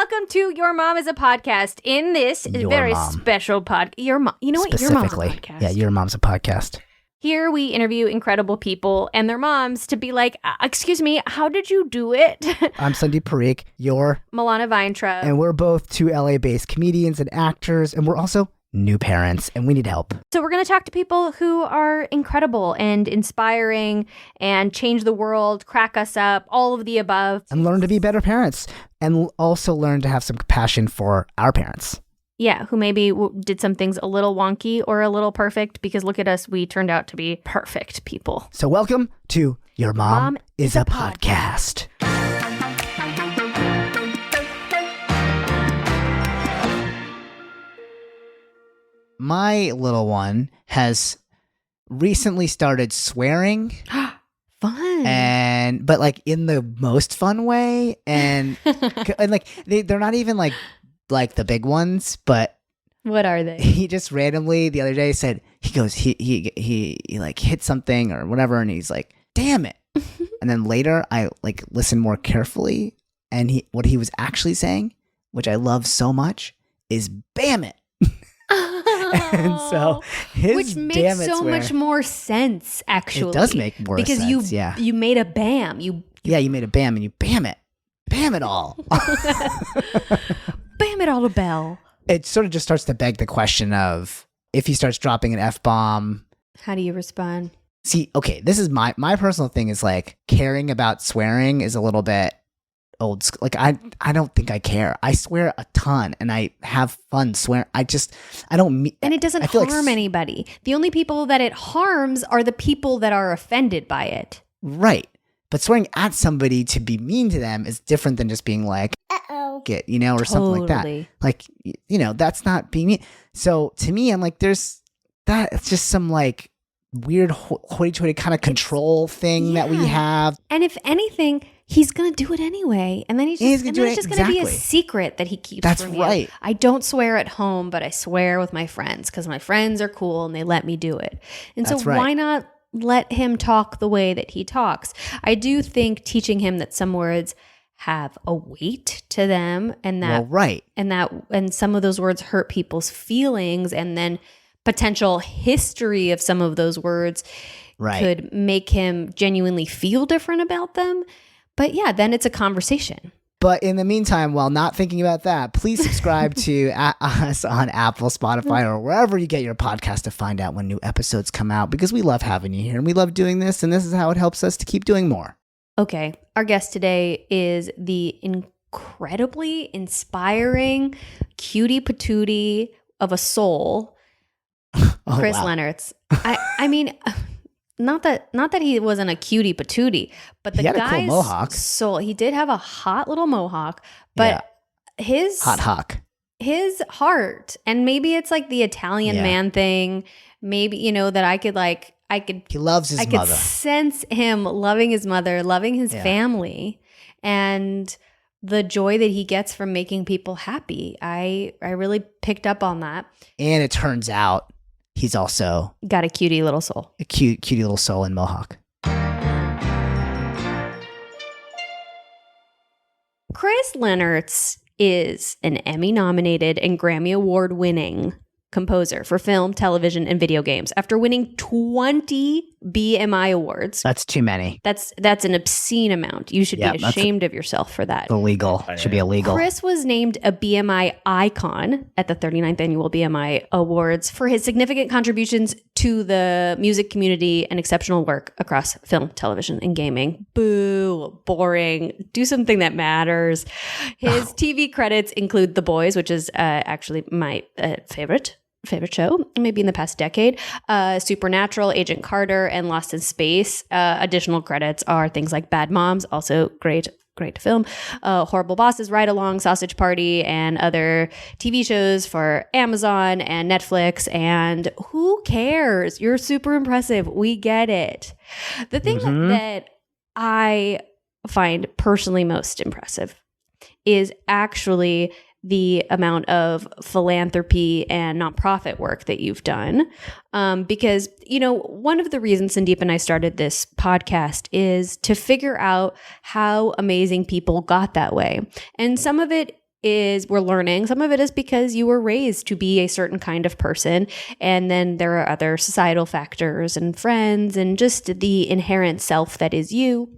welcome to Your Mom is a Podcast. In this very special podcast, Your Mom, you know what? Your Mom's a Podcast. Yeah, Your Mom's a Podcast. Here we interview incredible people and their moms to be like, excuse me, how did you do it? I'm Sandeep Parikh. You're Milana Weintraub. And we're both two LA-based comedians and actors, and we're also new parents, and we need help. So we're going to talk to people who are incredible and inspiring and change the world, crack us up, all of the above. And learn to be better parents, and also learn to have some compassion for our parents. Yeah, who maybe did some things a little wonky or a little perfect, because look at us, we turned out to be perfect people. So welcome to Your Mom is a Podcast. My little one has recently started swearing. Fun. But like in the most fun way. And like they're not even like the big ones, but what are they? He just randomly the other day said, he like hit something or whatever, and he's like, damn it. And then later I like listened more carefully, and what he was actually saying, which I love so much, is bam it. And so which makes so much more sense, actually. It does make more sense, because you made a bam. You made a bam, and you bam it all. Bam it all to Bell. It sort of just starts to beg the question of, if he starts dropping an F-bomb, how do you respond? See, okay, this is my personal thing is like, caring about swearing is a little bit old school. Like I don't think I care. I swear a ton and I have fun swearing. I don't and it doesn't harm anybody. The only people that it harms are the people that are offended by it. Right. But swearing at somebody to be mean to them is different than just being like, get, or something like that. Like, that's not being mean. So to me, I'm like, there's that. It's just some like weird hoity-toity kind of control thing that we have. And if anything, he's going to do it anyway. And then it's just going to be a secret that he keeps from you. That's right. I don't swear at home, but I swear with my friends because my friends are cool and they let me do it. And so why not let him talk the way that he talks? I do think teaching him that some words have a weight to them, and that and some of those words hurt people's feelings, and then potential history of some of those words could make him genuinely feel different about them. But yeah, then it's a conversation. But in the meantime, while not thinking about that, please subscribe to us on Apple, Spotify, or wherever you get your podcast to find out when new episodes come out, because we love having you here and we love doing this, and this is how it helps us to keep doing more. Okay, our guest today is the incredibly inspiring cutie patootie of a soul, Chris Lennertz. I mean, not that he wasn't a cutie patootie, but the guy's cool mohawk. Soul. He did have a hot little mohawk, but his his heart, and maybe it's like the Italian man thing. Maybe that I could. He loves his mother. I could sense him loving his mother, loving his family, and the joy that he gets from making people happy. I really picked up on that. And it turns out he's also got a cutie little soul. A cutie little soul in mohawk. Chris Lennertz is an Emmy-nominated and Grammy Award-winning composer for film, television, and video games. After winning 20 BMI awards. That's too many. That's an obscene amount. You should be ashamed of yourself for that. Illegal. Should be illegal. Chris was named a BMI icon at the 39th Annual BMI Awards for his significant contributions to the music community and exceptional work across film, television, and gaming. Boo. Boring. Do something that matters. His TV credits include The Boys, which is actually my favorite show, maybe in the past decade, Supernatural, Agent Carter, and Lost in Space. Additional credits are things like Bad Moms, also great film, Horrible Bosses, Ride Along, Sausage Party, and other TV shows for Amazon and Netflix. And who cares? You're super impressive. We get it. The thing that I find personally most impressive is actually the amount of philanthropy and nonprofit work that you've done. Because, one of the reasons Sandeep and I started this podcast is to figure out how amazing people got that way. And some of it we're learning. Some of it is because you were raised to be a certain kind of person. And then there are other societal factors and friends and just the inherent self that is you.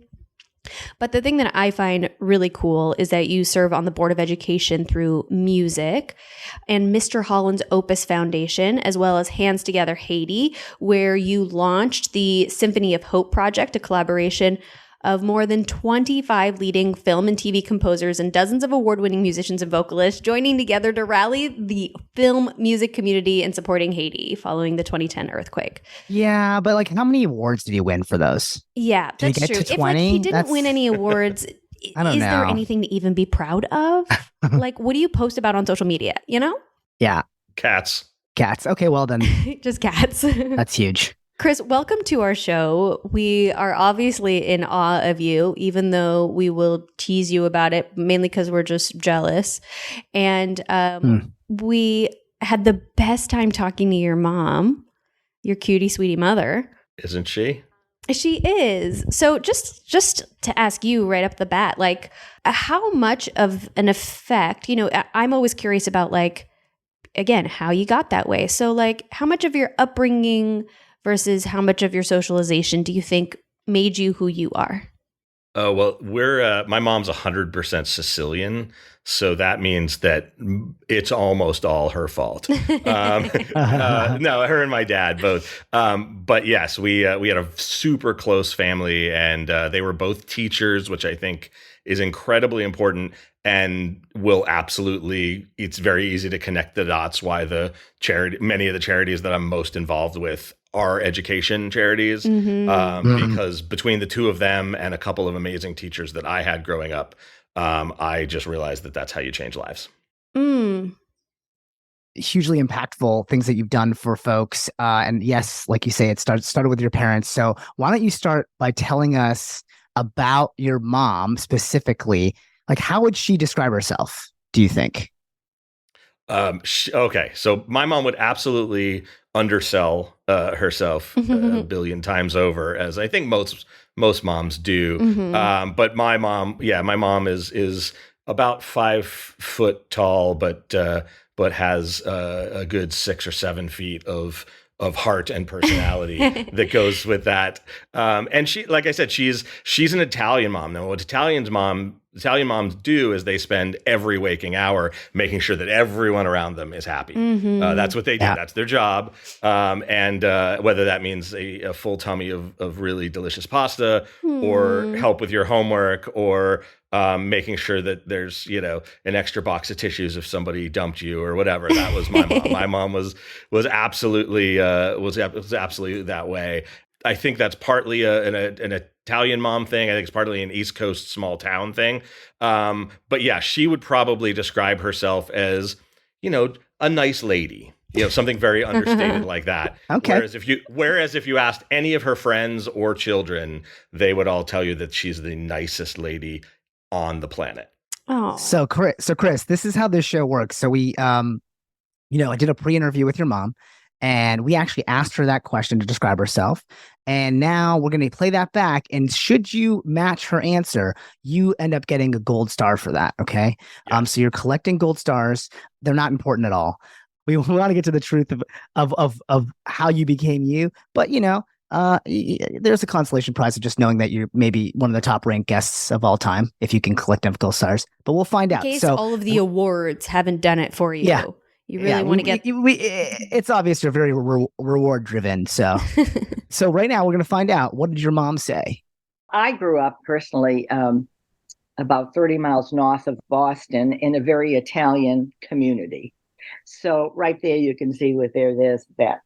But the thing that I find really cool is that you serve on the Board of Education through music and Mr. Holland's Opus Foundation, as well as Hands Together Haiti, where you launched the Symphony of Hope project, a collaboration of more than 25 leading film and TV composers and dozens of award-winning musicians and vocalists joining together to rally the film music community and supporting Haiti following the 2010 earthquake. Yeah, but like, how many awards did you win for those? Yeah, Did you that's get true. to If like 20? he didn't win any awards, I don't is there know. anything to even be proud of? Like, what do you post about on social media? You know, Yeah, Cats. cats. Okay, well then, just cats. that's huge. Chris, welcome to our show. We are obviously in awe of you, even though we will tease you about it, mainly because we're just jealous. And we had the best time talking to your mom, your cutie sweetie mother. Isn't she? She is. So just to ask you right up the bat, like how much of an effect, I'm always curious about like, again, how you got that way. So like how much of your upbringing versus how much of your socialization do you think made you who you are? Oh, well, my mom's 100% Sicilian. So that means that it's almost all her fault. No, her and my dad both. But yes, we had a super close family, and they were both teachers, which I think is incredibly important and will absolutely. It's very easy to connect the dots why many of the charities that I'm most involved with are education charities, because between the two of them and a couple of amazing teachers that I had growing up, I just realized that that's how you change lives. Hugely impactful things that you've done for folks. And yes, like you say, it started with your parents. So why don't you start by telling us about your mom specifically? Like, how would she describe herself, do you think? Okay, so my mom would absolutely undersell herself a billion times over, as I think most moms do. But my mom is about 5 foot tall, but has a good 6 or 7 feet of heart and personality that goes with that. And she, like I said, she's an Italian mom. Now, what Italian moms do is they spend every waking hour making sure that everyone around them is happy. That's what they do. Yeah. That's their job. And whether that means a full tummy of really delicious pasta or help with your homework or making sure that there's, an extra box of tissues if somebody dumped you or whatever. That was my mom. My mom was absolutely absolutely that way. I think that's partly an Italian mom thing. I think it's partly an East Coast small town thing. But yeah, she would probably describe herself as, a nice lady. Something very understated like that. Okay. Whereas if you asked any of her friends or children, they would all tell you that she's the nicest lady on the planet. Oh. So Chris, this is how this show works. So we, I did a pre-interview with your mom, and we actually asked her that question to describe herself. And now we're going to play that back. And should you match her answer, you end up getting a gold star for that. Okay. Yeah. So you're collecting gold stars. They're not important at all. We want to get to the truth of how you became you. But, there's a consolation prize of just knowing that you're maybe one of the top ranked guests of all time if you can collect enough gold stars. But we'll find out. In case all of the awards haven't done it for you. Yeah. You really want to get... It's obvious you're very reward driven. So right now we're going to find out, what did your mom say? I grew up personally about 30 miles north of Boston in a very Italian community. So right there you can see with there's that.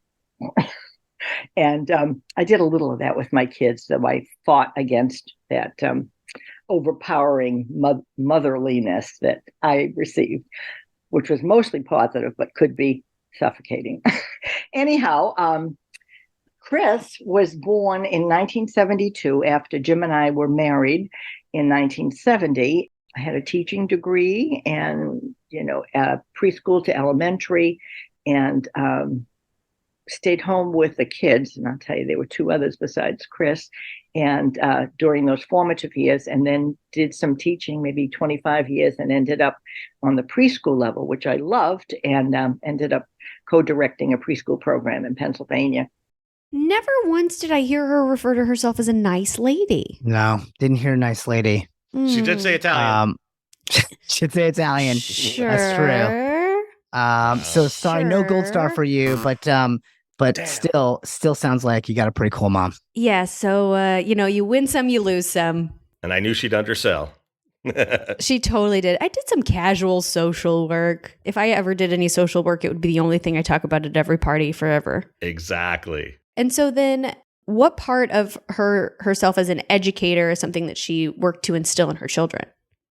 And I did a little of that with my kids. So I fought against that overpowering motherliness that I received, which was mostly positive, but could be suffocating. Anyhow, Chris was born in 1972 after Jim and I were married in 1970. I had a teaching degree and, preschool to elementary and stayed home with the kids, and I'll tell you, there were two others besides Chris, and during those formative years, and then did some teaching, maybe 25 years, and ended up on the preschool level, which I loved, and ended up co-directing a preschool program in Pennsylvania. Never once did I hear her refer to herself as a nice lady. No, didn't hear nice lady. She did say Italian. Should say Italian. Sure. That's true. So sorry, no gold star for you, but Damn. still sounds like you got a pretty cool mom. Yeah, so you win some, you lose some. And I knew she'd undersell. She totally did. I did some casual social work. If I ever did any social work, it would be the only thing I talk about at every party forever. Exactly. And so then what part of herself as an educator is something that she worked to instill in her children?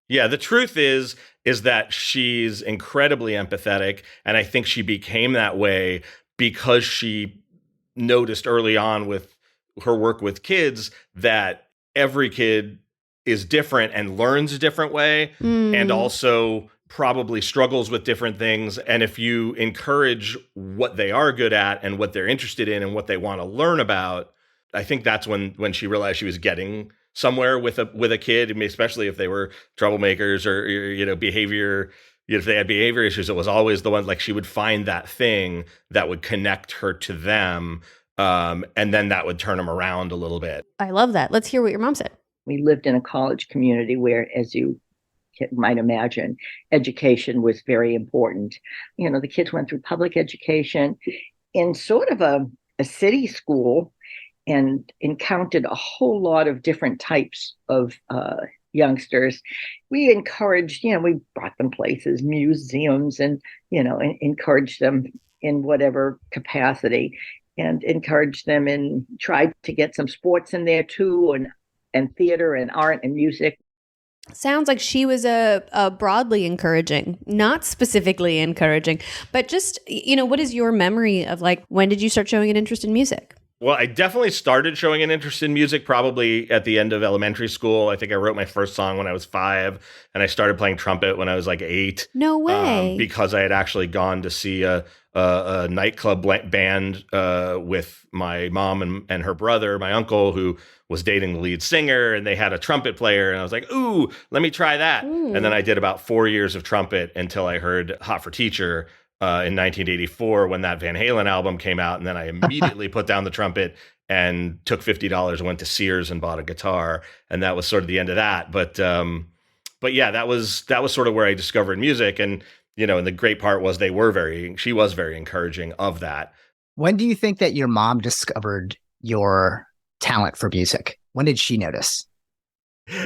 Yeah, the truth is that she's incredibly empathetic, and I think she became that way because she noticed early on with her work with kids that every kid is different and learns a different way, and also probably struggles with different things. And if you encourage what they are good at and what they're interested in and what they want to learn about, I think that's when she realized she was getting somewhere with a kid, I mean, especially if they were troublemakers or behavior. If they had behavior issues, it was always the one, like, she would find that thing that would connect her to them, and then that would turn them around a little bit. I love that. Let's hear what your mom said. We lived in a college community where, as you might imagine, education was very important. The kids went through public education in sort of a city school, and encountered a whole lot of different types of youngsters. We encouraged, we brought them places, museums, and, encouraged them in whatever capacity, and encouraged them and tried to get some sports in there too, and theater and art and music. Sounds like she was a broadly encouraging, not specifically encouraging, but just, what is your memory of, like, when did you start showing an interest in music? Well, I definitely started showing an interest in music probably at the end of elementary school. I think I wrote my first song when I was 5, and I started playing trumpet when I was like 8. No way. Because I had actually gone to see a nightclub band with my mom and her brother, my uncle, who was dating the lead singer, and they had a trumpet player, and I was like, ooh, let me try that. And then I did about 4 years of trumpet until I heard Hot for Teacher in 1984 when that Van Halen album came out, and then I immediately put down the trumpet and took $50 and went to Sears and bought a guitar, and that was sort of the end of that. But yeah, that was sort of where I discovered music, and and the great part was she was very encouraging of that. When do you think that your mom discovered your talent for music? When did she notice?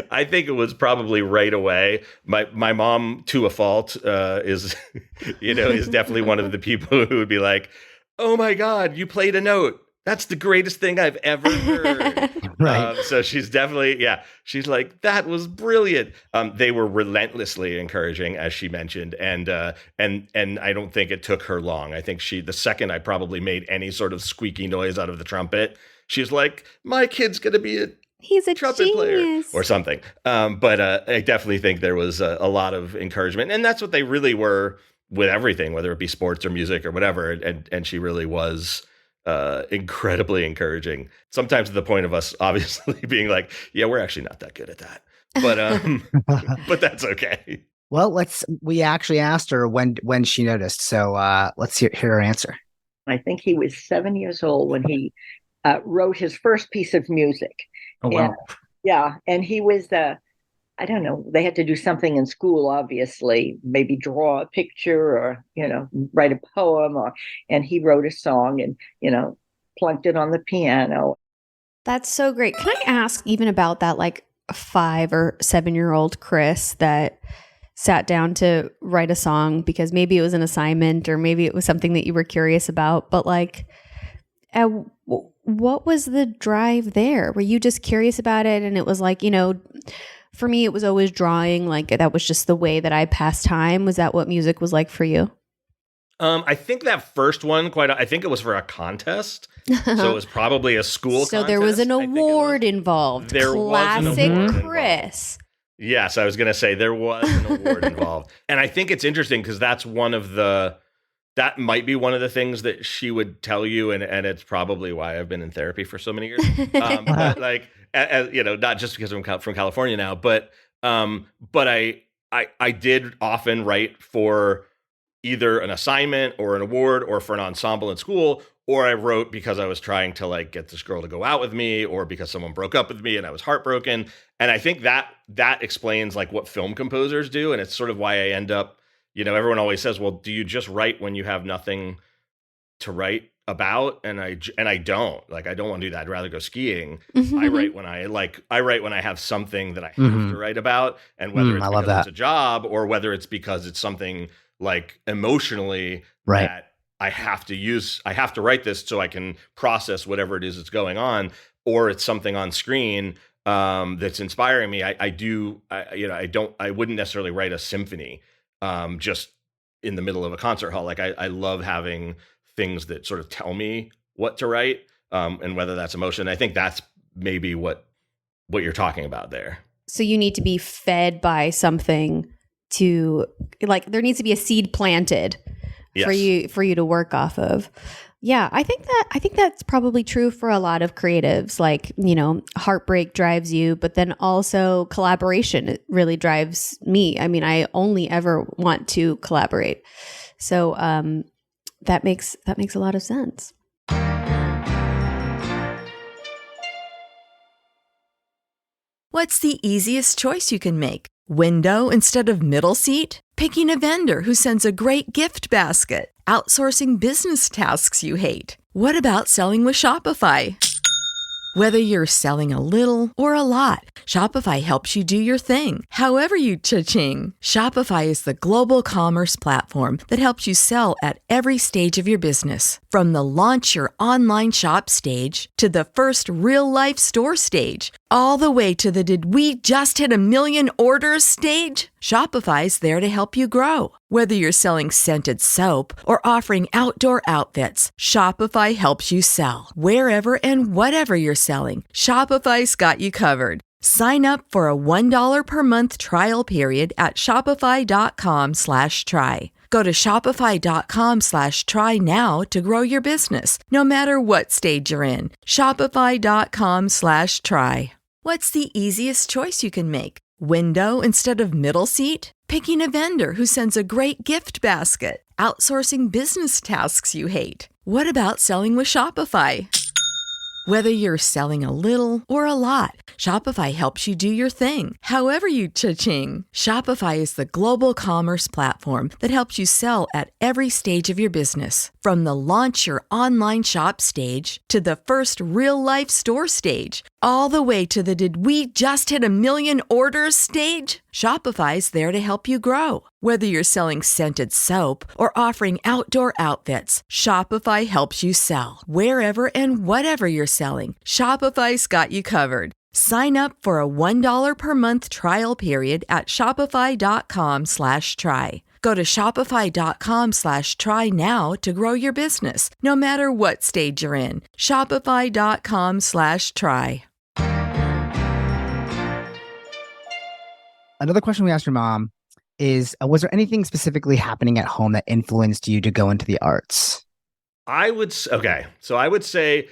I think it was probably right away. My mom, to a fault, is definitely one of the people who would be like, "Oh my God, you played a note. That's the greatest thing I've ever heard." Right. So she's definitely, she's like, "That was brilliant." They were relentlessly encouraging, as she mentioned, and I don't think it took her long. I think the second I probably made any sort of squeaky noise out of the trumpet, she's like, "My kid's gonna be He's a trumpet genius. player," or something. But I definitely think there was a lot of encouragement, and that's what they really were with everything, whether it be sports or music or whatever. And she really was incredibly encouraging. Sometimes to the point of us obviously being like, "Yeah, we're actually not that good at that," but but that's okay. Well, we actually asked her when she noticed, so let's hear her answer. I think he was 7 years old when he wrote his first piece of music. Oh, wow. And he was, I don't know, they had to do something in school, obviously, maybe draw a picture or, write a poem, and he wrote a song and, plunked it on the piano. That's so great. Can I ask even about that, like, 5 or 7-year-old Chris that sat down to write a song because maybe it was an assignment or maybe it was something that you were curious about, but like, what was the drive there? Were you just curious about it? And it was like, for me, it was always drawing. Like, that was just the way that I passed time. Was that what music was like for you? I think that first one, I think it was for a contest. So it was probably a school contest. So there was an award involved. There Classic was an award Chris. Involved. Yes, I was going to say there was an award involved. And I think it's interesting because that's one of the that might be one of the things that she would tell you, and it's probably why I've been in therapy for so many years. But like, as, you know, not just because I'm from California now, but I did often write for either an assignment or an award or for an ensemble in school, or I wrote because I was trying to like get this girl to go out with me, or because someone broke up with me and I was heartbroken. And I think that explains like what film composers do, and it's sort of why I end up. You know, everyone always says, well, do you just write when you have nothing to write about? And I don't. Like, I don't want to do that. I'd rather go skiing. I write when I have something that I have to write about. And whether it's because it's a job or whether it's because it's something like emotionally that I have to write this so I can process whatever it is that's going on, or it's something on screen that's inspiring me. I wouldn't necessarily write a symphony just in the middle of a concert hall. Like I love having things that sort of tell me what to write, and whether that's emotion. I think that's maybe what you're talking about there. So you need to be fed by something to, like, there needs to be a seed planted for you to work off of. Yeah, I think that's probably true for a lot of creatives. Like, you know, heartbreak drives you, but then also collaboration really drives me. I mean, I only ever want to collaborate. So that makes a lot of sense. What's the easiest choice you can make? Window instead of middle seat? Picking a vendor who sends a great gift basket? Outsourcing business tasks you hate? What about selling with Shopify? Whether you're selling a little or a lot, Shopify helps you do your thing, however you cha-ching. Shopify is the global commerce platform that helps you sell at every stage of your business. From the launch your online shop stage to the first real-life store stage, all the way to the did we just hit 1 million orders stage? Shopify's there to help you grow. Whether you're selling scented soap or offering outdoor outfits, Shopify helps you sell. Wherever and whatever you're selling, Shopify's got you covered. Sign up for a $1 per month trial period at shopify.com/try. Go to shopify.com/try now to grow your business, no matter what stage you're in. Shopify.com/try. What's the easiest choice you can make? Window instead of middle seat? Picking a vendor who sends a great gift basket? Outsourcing business tasks you hate? What about selling with Shopify? Whether you're selling a little or a lot, Shopify helps you do your thing, however you cha-ching. Shopify is the global commerce platform that helps you sell at every stage of your business. From the launch your online shop stage to the first real-life store stage, all the way to the did we just hit 1 million orders stage? Shopify's there to help you grow. Whether you're selling scented soap or offering outdoor outfits, Shopify helps you sell. Wherever and whatever you're selling, Shopify's got you covered. Sign up for a $1 per month trial period at shopify.com/try. Go to shopify.com/try now to grow your business, no matter what stage you're in. Shopify.com/try. Another question we asked your mom is, was there anything specifically happening at home that influenced you to go into the arts? So I would say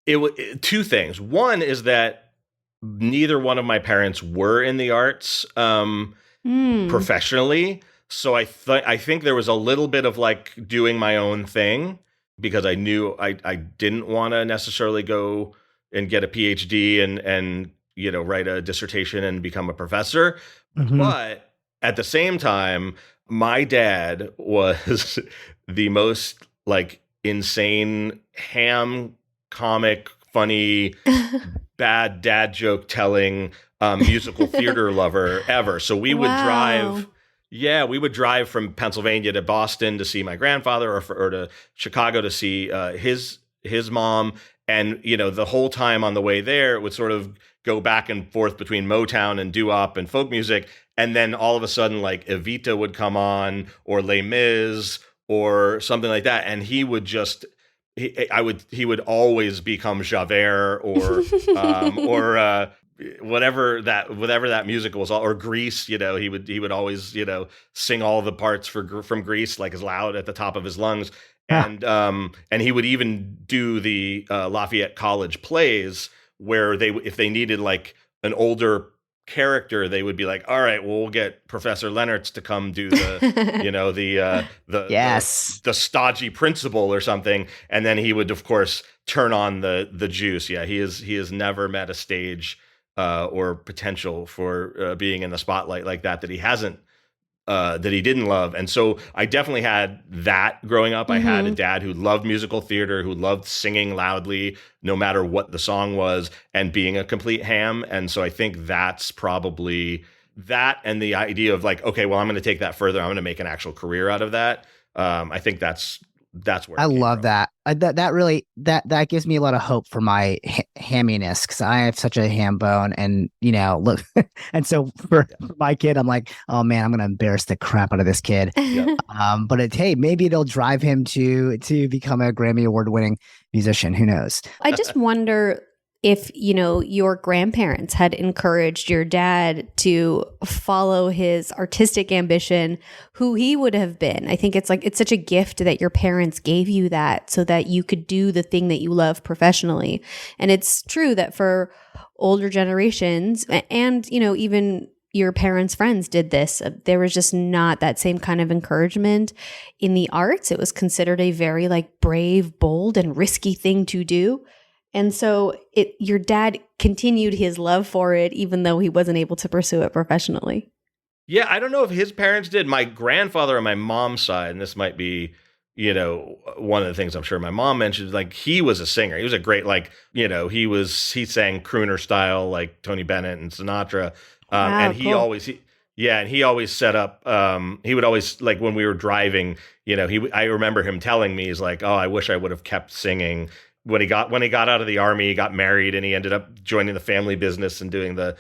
two things. One is that neither one of my parents were in the arts professionally. So I think there was a little bit of like doing my own thing, because I knew I didn't want to necessarily go and get a PhD and you know, write a dissertation and become a professor. But at the same time, my dad was the most like insane ham comic, funny, bad dad joke telling musical theater lover ever. So we would drive. Yeah, we would drive from Pennsylvania to Boston to see my grandfather, or to Chicago to see his mom. And, you know, the whole time on the way there, it would sort of go back and forth between Motown and doo-wop and folk music. And then all of a sudden, like Evita would come on, or Les Mis, or something like that. And he would just, he would always become Javert or whatever that musical was, or Grease, he would always, sing all the parts from Grease like as loud at the top of his lungs. And he would even do the Lafayette College plays where if they needed like an older character, they would be like, all right, well, we'll get Professor Lennertz to come do the the stodgy principal or something, and then he would of course turn on the juice. He has never met a stage or potential for being in the spotlight like that he hasn't that he didn't love. And so I definitely had that growing up. I had a dad who loved musical theater, who loved singing loudly, no matter what the song was, and being a complete ham. And so I think that's probably that, and the idea of like, okay, well, I'm going to take that further. I'm going to make an actual career out of that. I think that's where I love from. that. That really gives me a lot of hope for my hamminess, because I have such a ham bone, and look, and so for my kid, I'm like, oh man, I'm gonna embarrass the crap out of this kid. But hey, maybe it'll drive him to become a Grammy Award winning musician. Who knows? I just wonder if, your grandparents had encouraged your dad to follow his artistic ambition, who he would have been. I think it's such a gift that your parents gave you that so that you could do the thing that you love professionally. And it's true that for older generations, and, even your parents' friends did this, there was just not that same kind of encouragement in the arts. It was considered a very brave, bold, and risky thing to do. And so your dad continued his love for it, even though he wasn't able to pursue it professionally. Yeah, I don't know if his parents did. My grandfather on my mom's side, and this might be, one of the things I'm sure my mom mentioned, he was a singer. He was a great, he sang crooner style like Tony Bennett and Sinatra. Wow, and he cool. always set up, he would always, when we were driving, I remember him telling me, he's like, oh, I wish I would have kept singing. When he got out of the army, he got married, and he ended up joining the family business and doing the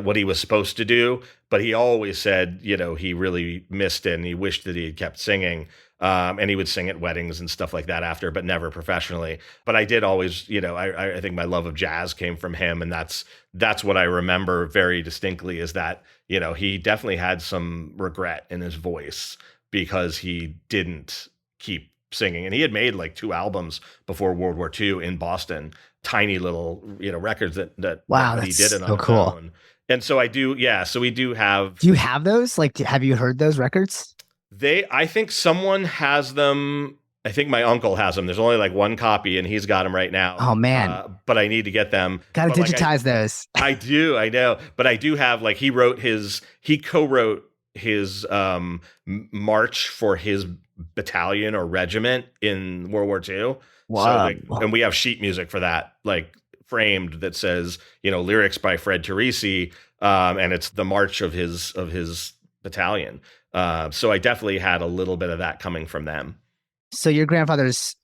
what he was supposed to do. But he always said, he really missed it, and he wished that he had kept singing. And he would sing at weddings and stuff like that after, but never professionally. But I did always, I think my love of jazz came from him, and that's what I remember very distinctly, is that he definitely had some regret in his voice because he didn't keep singing. And he had made 2 albums before World War II in Boston, tiny little records that Wow, he did it on so his cool. own. And so I do, so we do have. Do you have those? Have you heard those records? I think someone has them. I think my uncle has them. There's only one copy, and he's got them right now. Oh man, but I need to get them. Gotta digitize those. I do, I know, but I do have he co-wrote his march for his battalion or regiment in World War II. Wow. So, and we have sheet music for that, framed, that says, lyrics by Fred Teresi, and it's the march of his battalion. So I definitely had a little bit of that coming from them. So your grandfather's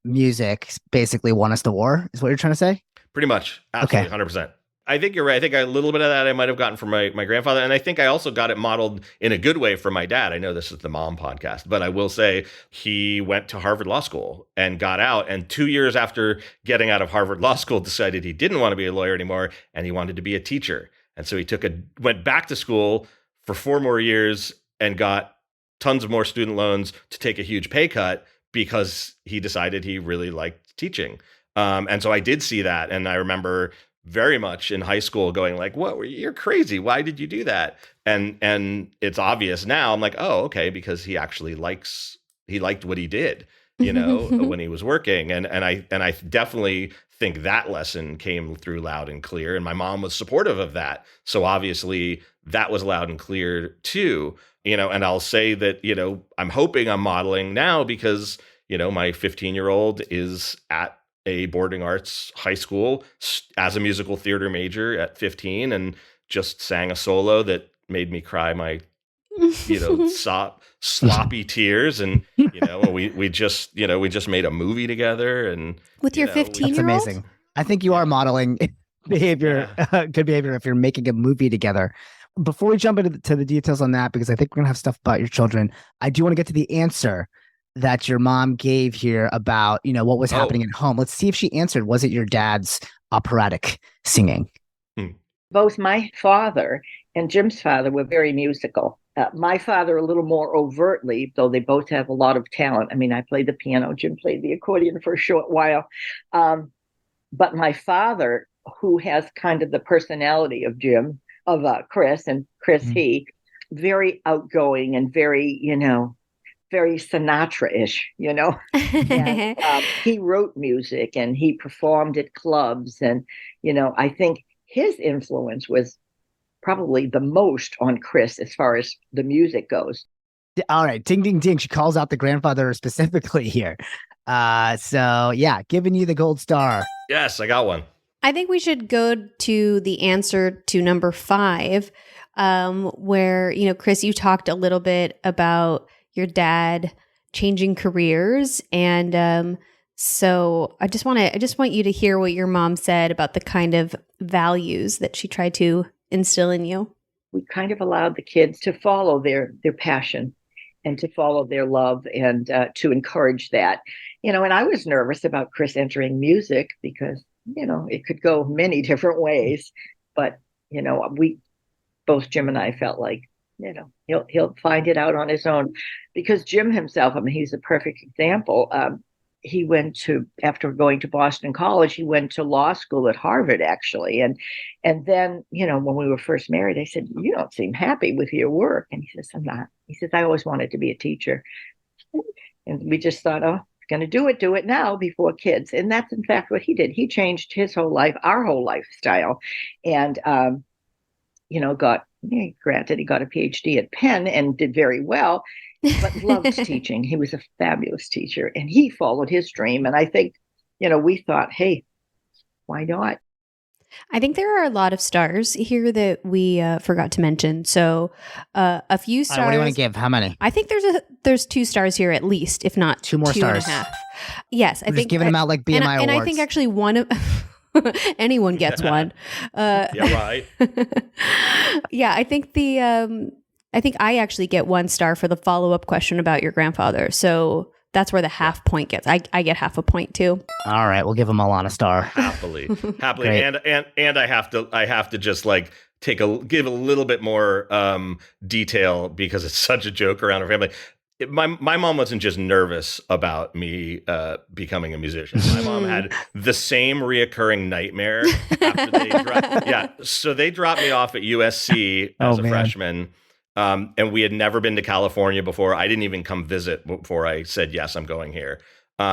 music basically won us the war, is what you're trying to say? Pretty much. Absolutely. Okay. 100%. I think you're right. I think a little bit of that I might have gotten from my grandfather. And I think I also got it modeled in a good way from my dad. I know this is the mom podcast, but I will say he went to Harvard Law School and got out. And 2 years after getting out of Harvard Law School, decided he didn't want to be a lawyer anymore, and he wanted to be a teacher. And so he went back to school for 4 more years and got tons of more student loans to take a huge pay cut because he decided he really liked teaching. And so I did see that. And I remember very much in high school going what, you're crazy. Why did you do that? And it's obvious now. I'm like, oh, okay. Because he actually liked what he did, when he was working. And I definitely think that lesson came through loud and clear. And my mom was supportive of that. So obviously that was loud and clear too, and I'll say that, I'm hoping I'm modeling now because, my 15-year-old is at a boarding arts high school as a musical theater major at 15, and just sang a solo that made me cry my, sloppy tears. And, we just made a movie together. And with your 15-year-old? That's amazing. I think you are modeling behavior, good behavior if you're making a movie together. Before we jump into the details on that, because I think we're going to have stuff about your children, I do want to get to the answer that your mom gave here about, what was happening at home. Let's see if she answered. Was it your dad's operatic singing? Both my father and Jim's father were very musical. My father, a little more overtly, though they both have a lot of talent. I mean, I played the piano, Jim played the accordion for a short while. But my father, who has kind of the personality of Jim, of Chris, and Chris, he, very outgoing and very, very Sinatra-ish, And, he wrote music and he performed at clubs. And, I think his influence was probably the most on Chris as far as the music goes. All right. Ding, ding, ding. She calls out the grandfather specifically here. So yeah, giving you the gold star. Yes, I got one. I think we should go to the answer to number 5, where, Chris, you talked a little bit about your dad changing careers. And so I just want you to hear what your mom said about the kind of values that she tried to instill in you. We kind of allowed the kids to follow their passion and to follow their love and to encourage that. And I was nervous about Chris entering music because, it could go many different ways. But, we, both Jim and I, felt like, he'll find it out on his own, because Jim himself, I mean, he's a perfect example. He went to, after going to Boston College, he went to law school at Harvard, actually. And then, when we were first married, I said, "You don't seem happy with your work." And he says, "I'm not." He says, "I always wanted to be a teacher." And we just thought, oh, going to do it now before kids. And that's in fact what he did. He changed his whole life, our whole lifestyle. And, granted, he got a PhD at Penn and did very well, but loved teaching. He was a fabulous teacher and he followed his dream. And I think, we thought, hey, why not? I think there are a lot of stars here that we forgot to mention. So a few stars. What do you want to give? How many? I think there's 2 stars here at least, if not 2 more stars. 2.5. Yes, I think just giving them out like BMI awards. And I think actually one of anyone gets one. Yeah, right. Yeah, I think I think I actually get 1 star for the follow-up question about your grandfather. So that's where the half point gets. I get half a point too. All right, we'll give them all on a star. Happily. Great. And I have to just like give a little bit more detail because it's such a joke around our family. My mom wasn't just nervous about me becoming a musician. My mom had the same reoccurring nightmare after so they dropped me off at USC as a freshman. And we had never been to California before. I didn't even come visit before I said, yes, I'm going here.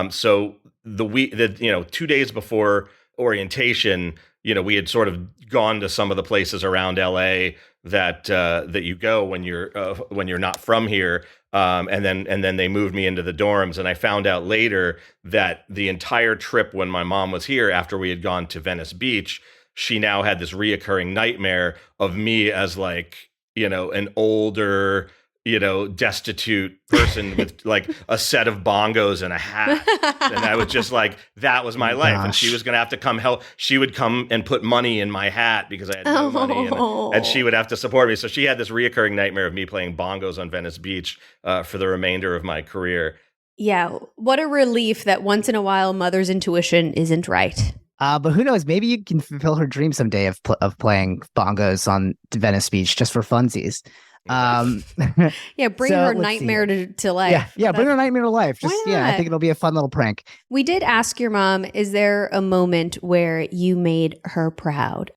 So 2 days before orientation, we had sort of gone to some of the places around LA that you go when you're not from here. And then they moved me into the dorms. And I found out later that the entire trip when my mom was here, after we had gone to Venice Beach, she now had this reoccurring nightmare of me as like, an older, destitute person with like a set of bongos and a hat. And I was just like, that was my life. And she was going to have to come help. She would come and put money in my hat because I had no money and she would have to support me. So she had this reoccurring nightmare of me playing bongos on Venice Beach for the remainder of my career. Yeah. What a relief that once in a while mother's intuition isn't right. But who knows? Maybe you can fulfill her dream someday of playing bongos on Venice Beach just for funsies. Yeah, bring her nightmare to life. Yeah, bring her nightmare to life. Just I think it'll be a fun little prank. We did ask your mom, is there a moment where you made her proud?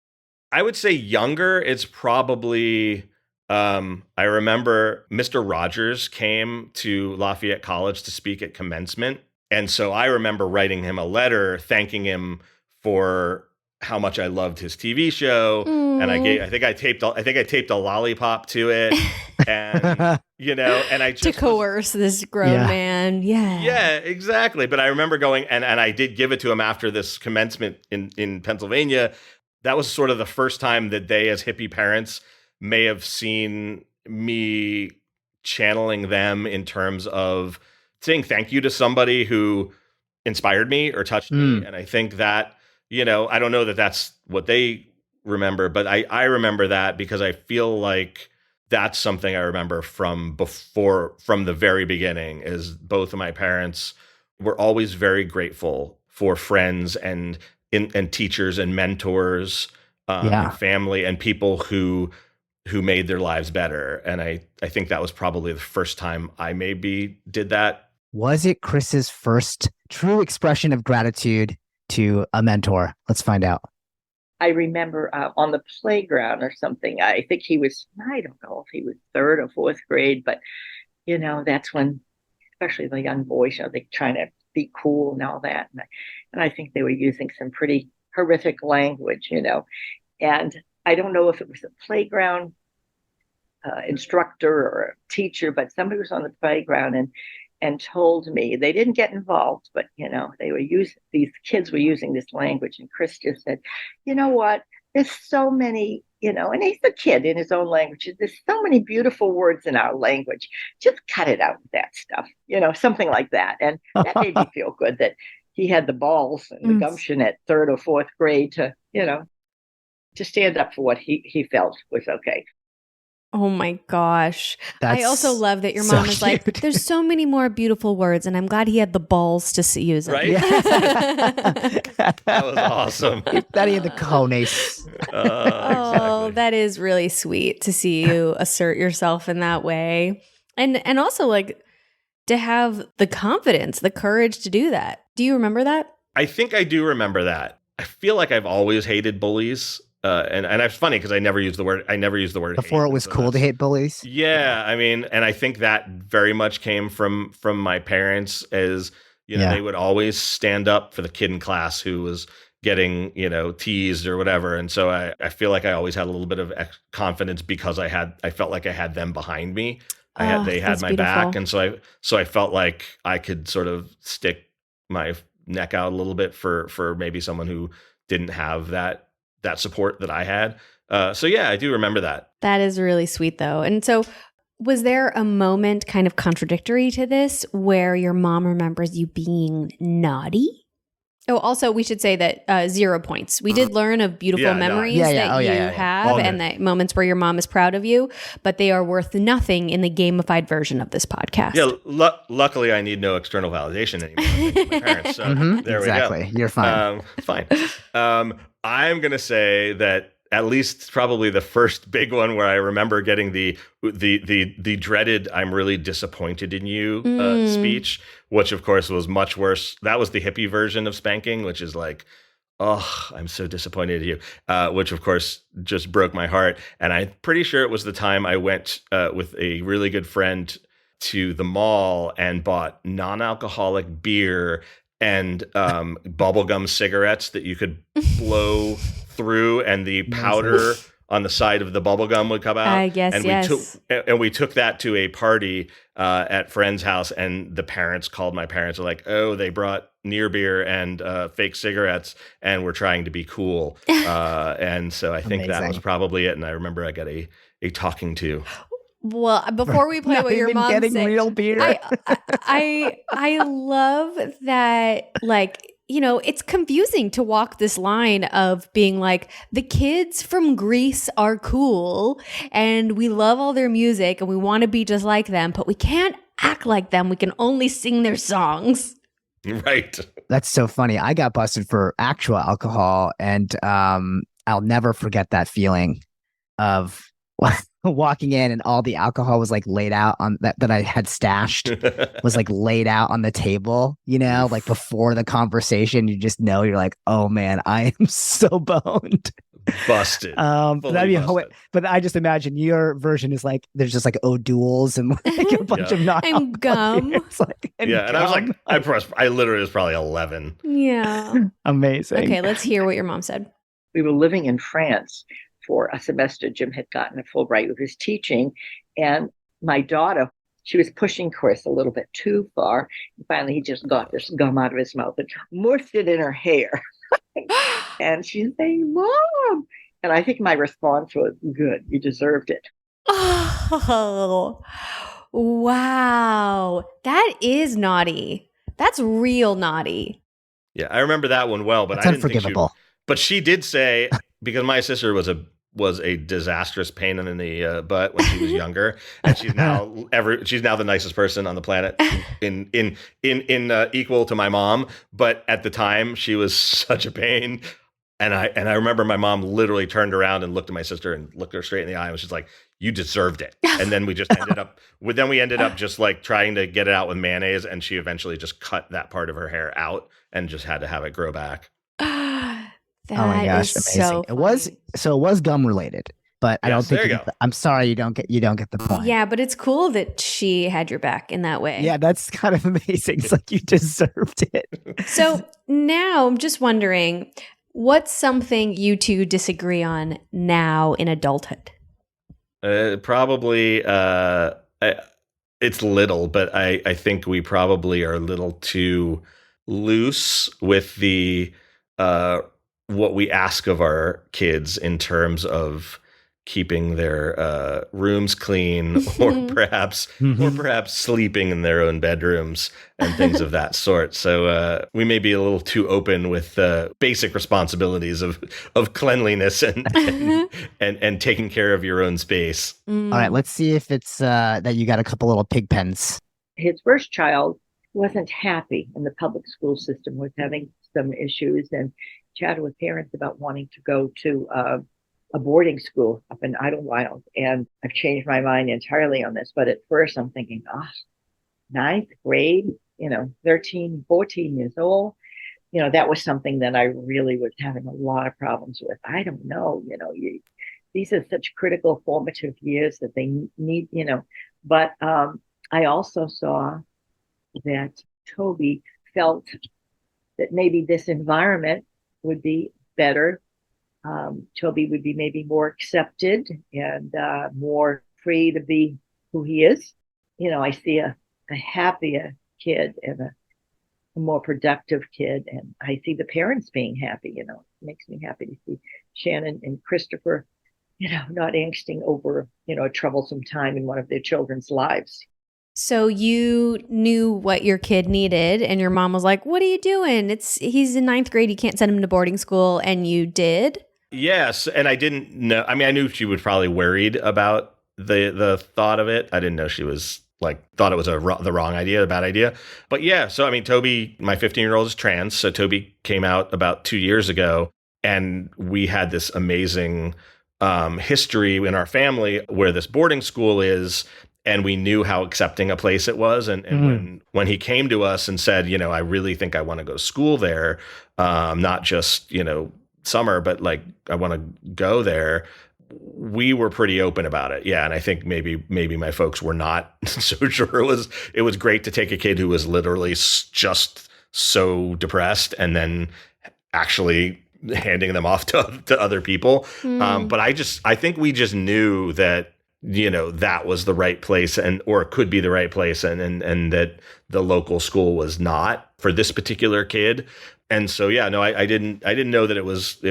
I would say younger, it's probably I remember Mr. Rogers came to Lafayette College to speak at commencement. And so I remember writing him a letter thanking him for how much I loved his TV show. And I think I taped a lollipop to it. And, and I just to coerce this grown man. Yeah. Yeah, exactly. But I remember going and I did give it to him after this commencement in Pennsylvania. That was sort of the first time that they, as hippie parents, may have seen me channeling them in terms of saying thank you to somebody who inspired me or touched me. And I think that, I don't know that that's what they remember, but I remember that because I feel like that's something I remember from the very beginning is both of my parents were always very grateful for friends and teachers and mentors and family and people who made their lives better. And I think that was probably the first time I maybe did that. Was it Chris's first true expression of gratitude to a mentor? Let's find out. I remember on the playground or something, I think he was, I don't know if he was third or fourth grade, but, that's when, especially the young boys, they're trying to be cool and all that. And I think they were using some pretty horrific language, and I don't know if it was a playground instructor or a teacher, but somebody was on the playground and told me. They didn't get involved, but these kids were using this language, and Chris just said, "You know what? There's so many, and he's a kid in his own language. There's so many beautiful words in our language. Just cut it out with that stuff, something like that." And that made me feel good that he had the balls and the gumption at third or fourth grade to stand up for what he felt was okay. Oh my gosh. That's I also love that your so mom is like, cute. there's so many more beautiful words, and I'm glad he had the balls to use it. Right? That was awesome. That in the cojones. Oh, that is really sweet to see you assert yourself in that way. And also like to have the confidence, the courage to do that. Do you remember that? I think I do remember that. I feel like I've always hated bullies. And it's funny because I never used the word Before hate, it was cool to hate bullies. Yeah, I mean, and I think that very much came from my parents, as they would always stand up for the kid in class who was getting teased or whatever. And so I feel like I always had a little bit of confidence because I felt like I had them behind me. They had my back, and so I felt like I could sort of stick my neck out a little bit for maybe someone who didn't have that support that I had. So yeah, I do remember that. That is really sweet though. And so was there a moment kind of contradictory to this where your mom remembers you being naughty? Oh, also we should say that 0 points. We did learn of beautiful memories that you have and that moments where your mom is proud of you, but they are worth nothing in the gamified version of this podcast. Yeah, luckily I need no external validation anymore from my parents. So there we go. Exactly. You're fine. Fine. I'm going to say that at least probably the first big one where I remember getting the dreaded "I'm really disappointed in you" speech, which of course was much worse. That was the hippie version of spanking, which is like, "Oh, I'm so disappointed in you," which of course just broke my heart. And I'm pretty sure it was the time I went with a really good friend to the mall and bought non-alcoholic beer and bubblegum cigarettes that you could blow through, and the powder on the side of the bubblegum would come out. We took that to a party at friend's house, and the parents called. My parents were like, "Oh, they brought near beer and fake cigarettes, and we're trying to be cool." And so I think that was probably it. And I remember I got a talking to. Well, before we play what your mom said, getting real beer. I love that, like, it's confusing to walk this line of being like, the kids from Greece are cool and we love all their music and we want to be just like them, but we can't act like them. We can only sing their songs. Right. That's so funny. I got busted for actual alcohol, and I'll never forget that feeling of walking in and all the alcohol was like laid out on that I had stashed was like laid out on the table, like before the conversation. You just know, you're like, oh man, I am so boned. Busted. But I just imagine your version is like, there's just like O'Doul's and like a bunch of and gum. And I was like, I literally was probably 11. Yeah. Amazing. Okay, let's hear what your mom said. We were living in France for a semester. Jim had gotten a Fulbright with his teaching, and my daughter, she was pushing Chris a little bit too far. And finally, he just got this gum out of his mouth and mushed it in her hair. And she's saying, "Mom!" And I think my response was, "Good, you deserved it." Oh, wow. That is naughty. That's real naughty. Yeah, I remember that one well, but That's I didn't unforgivable. But she did say, because my sister was a disastrous pain in the butt when she was younger, and she's now the nicest person on the planet, in equal to my mom. But at the time, she was such a pain. And I remember my mom literally turned around and looked at my sister and looked her straight in the eye and was just like, "You deserved it." And then we just ended up just like trying to get it out with mayonnaise, and she eventually just cut that part of her hair out and just had to have it grow back. That Oh my gosh, is amazing. so It was gum related, but I don't Yes, think there you go. I'm sorry you don't get the point. Yeah, but it's cool that she had your back in that way. Yeah, that's kind of amazing. It's like you deserved it. So now I'm just wondering, what's something you two disagree on now in adulthood? Probably it's little, but I think we probably are a little too loose with the what we ask of our kids in terms of keeping their rooms clean or perhaps sleeping in their own bedrooms and things of that sort. So we may be a little too open with basic responsibilities of cleanliness and taking care of your own space. All right, let's see if it's that you got a couple little pig pens. His first child wasn't happy in the public school system, was having some issues, and chatted with parents about wanting to go to a boarding school up in Idlewild. And I've changed my mind entirely on this. But at first I'm thinking, ninth grade, 13, 14 years old. That was something that I really was having a lot of problems with. I don't know, these are such critical formative years that they need, but I also saw that Toby felt that maybe this environment would be better. Toby would be maybe more accepted and more free to be who he is. I see a happier kid and a more productive kid, and I see the parents being happy. It makes me happy to see Shannon and Christopher, not angsting over, a troublesome time in one of their children's lives. So you knew what your kid needed, and your mom was like, "What are you doing? He's in ninth grade. You can't send him to boarding school." And you did? Yes, and I didn't know. I mean, I knew she was probably worried about the thought of it. I didn't know she was thought it was the wrong idea, a bad idea. But yeah, so I mean, Toby, my 15-year-old is trans, so Toby came out about 2 years ago, and we had this amazing history in our family where this boarding school is. And we knew how accepting a place it was. And when he came to us and said, I really think I want to go to school there, not just, summer, but I want to go there, we were pretty open about it. Yeah. And I think maybe my folks were not so sure. It was great to take a kid who was literally just so depressed and then actually handing them off to other people. But I think we just knew that, that was the right place or it could be the right place and that the local school was not for this particular kid. And so, yeah, no, I didn't know that it was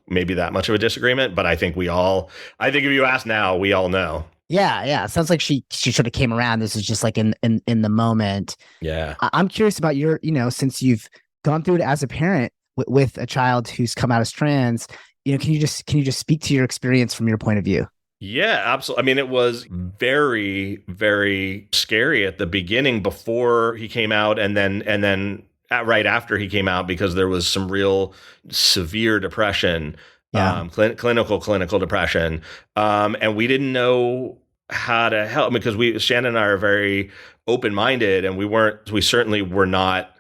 maybe that much of a disagreement, but I think if you ask now, we all know. Yeah. It sounds like she sort of came around. This is just in the moment. Yeah. I'm curious about your, since you've gone through it as a parent with a child who's come out as trans, can you just speak to your experience from your point of view? Yeah, absolutely. I mean, it was very, very scary at the beginning before he came out and then right after he came out, because there was some real severe depression, clinical depression. And we didn't know how to help because Shannon and I are very open-minded, and we certainly were not,